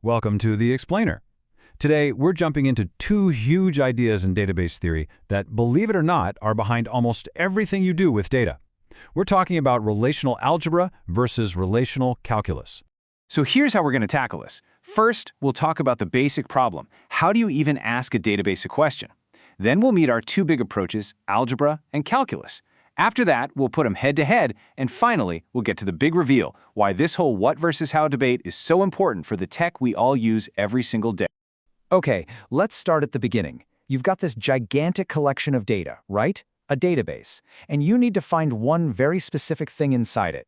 Welcome to The Explainer. Today, we're jumping into two huge ideas in database theory that, believe it or not, are behind almost everything you do with data. We're talking about relational algebra versus relational calculus. So here's how we're going to tackle this. First, we'll talk about the basic problem. How do you even ask a database a question? Then we'll meet our two big approaches, algebra and calculus. After that, we'll put them head to head, and finally, we'll get to the big reveal, why this whole what versus how debate is so important for the tech we all use every single day. Okay, let's start at the beginning. You've got this gigantic collection of data, right? A database. And you need to find one very specific thing inside it.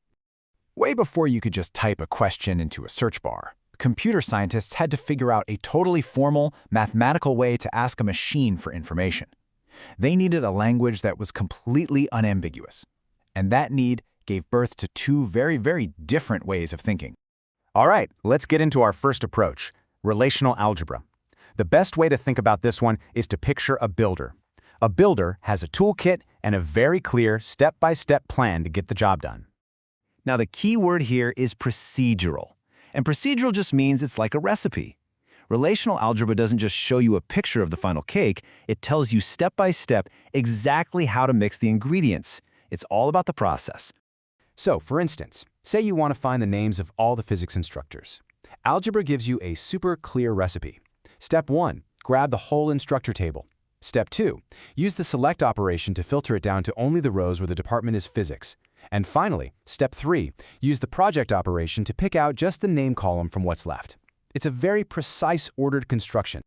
Way before you could just type a question into a search bar, computer scientists had to figure out a totally formal, mathematical way to ask a machine for information. They needed a language that was completely unambiguous. And that need gave birth to two very, very different ways of thinking. All right, let's get into our first approach, relational algebra. The best way to think about this one is to picture a builder. A builder has a toolkit and a very clear step-by-step plan to get the job done. Now, the key word here is procedural. And procedural just means it's like a recipe. Relational algebra doesn't just show you a picture of the final cake, it tells you step by step exactly how to mix the ingredients. It's all about the process. So, for instance, say you want to find the names of all the physics instructors. Algebra gives you a super clear recipe. Step 1, grab the whole instructor table. Step 2, use the select operation to filter it down to only the rows where the department is physics. And finally, step 3, use the project operation to pick out just the name column from what's left. It's a very precise, ordered construction.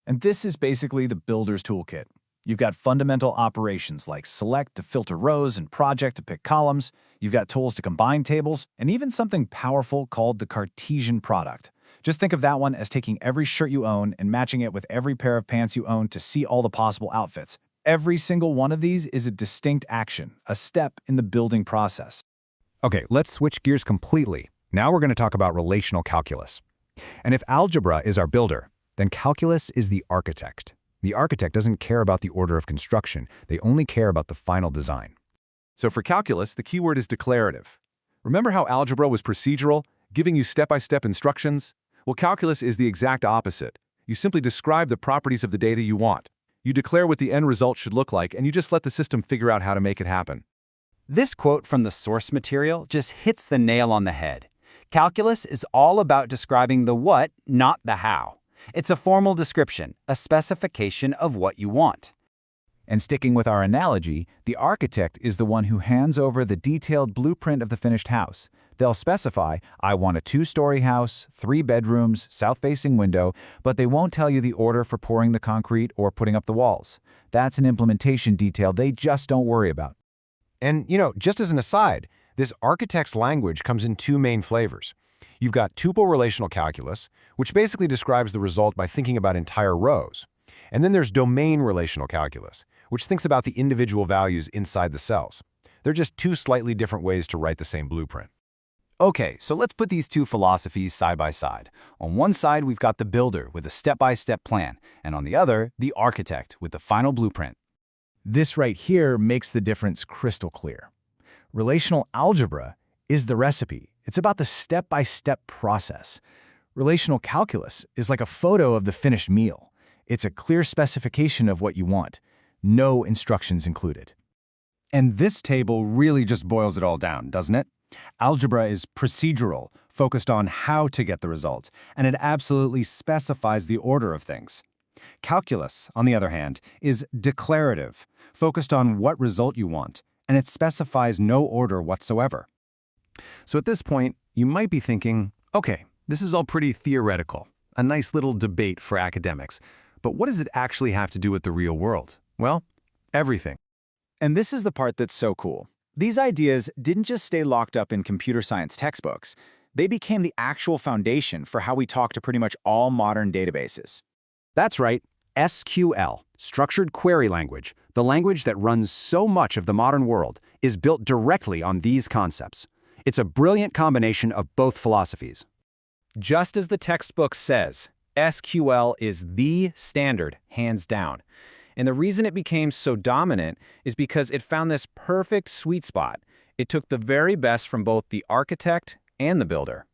And this is basically the builder's toolkit. You've got fundamental operations like select to filter rows and project to pick columns. You've got tools to combine tables, and even something powerful called the Cartesian product. Just think of that one as taking every shirt you own and matching it with every pair of pants you own to see all the possible outfits. Every single one of these is a distinct action, a step in the building process. Okay, let's switch gears completely. Now we're going to talk about relational calculus. And if algebra is our builder, then calculus is the architect. The architect doesn't care about the order of construction. They only care about the final design. So for calculus, the keyword is declarative. Remember how algebra was procedural, giving you step-by-step instructions? Well, calculus is the exact opposite. You simply describe the properties of the data you want. You declare what the end result should look like, and you just let the system figure out how to make it happen. This quote from the source material just hits the nail on the head. Calculus is all about describing the what, not the how. It's a formal description, a specification of what you want. And sticking with our analogy, the architect is the one who hands over the detailed blueprint of the finished house. They'll specify, I want a 2-story house, 3 bedrooms, south-facing window, but they won't tell you the order for pouring the concrete or putting up the walls. That's an implementation detail they just don't worry about. And, just as an aside, this architect's language comes in two main flavors. You've got tuple relational calculus, which basically describes the result by thinking about entire rows. And then there's domain relational calculus, which thinks about the individual values inside the cells. They're just two slightly different ways to write the same blueprint. Okay, so let's put these two philosophies side by side. On one side, we've got the builder with a step-by-step plan, and on the other, the architect with the final blueprint. This right here makes the difference crystal clear. Relational algebra is the recipe. It's about the step-by-step process. Relational calculus is like a photo of the finished meal. It's a clear specification of what you want. No instructions included. And this table really just boils it all down, doesn't it? Algebra is procedural, focused on how to get the result, and it absolutely specifies the order of things. Calculus, on the other hand, is declarative, focused on what result you want, and it specifies no order whatsoever. So at this point, you might be thinking, okay, this is all pretty theoretical, a nice little debate for academics, but what does it actually have to do with the real world? Well, everything. And this is the part that's so cool. These ideas didn't just stay locked up in computer science textbooks. They became the actual foundation for how we talk to pretty much all modern databases. That's right, SQL, Structured Query Language, the language that runs so much of the modern world, is built directly on these concepts. It's a brilliant combination of both philosophies. Just as the textbook says, SQL is the standard, hands down. And the reason it became so dominant is because it found this perfect sweet spot. It took the very best from both the architect and the builder.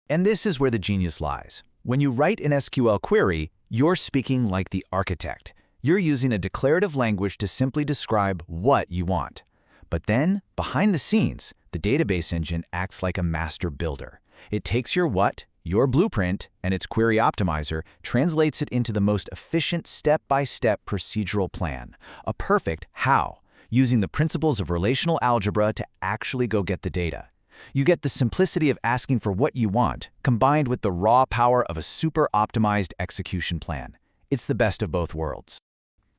And this is where the genius lies. When you write an SQL query, you're speaking like the architect. You're using a declarative language to simply describe what you want. But then, behind the scenes, the database engine acts like a master builder. It takes your what, your blueprint, and its query optimizer translates it into the most efficient step-by-step procedural plan, a perfect how, using the principles of relational algebra to actually go get the data. You get the simplicity of asking for what you want, combined with the raw power of a super-optimized execution plan. It's the best of both worlds.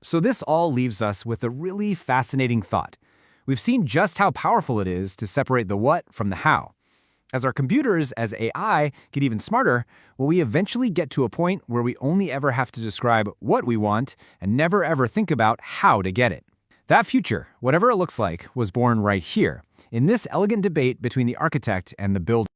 So this all leaves us with a really fascinating thought. We've seen just how powerful it is to separate the what from the how. As our computers, as AI, get even smarter, will we eventually get to a point where we only ever have to describe what we want and never ever think about how to get it? That future, whatever it looks like, was born right here, in this elegant debate between the architect and the builder.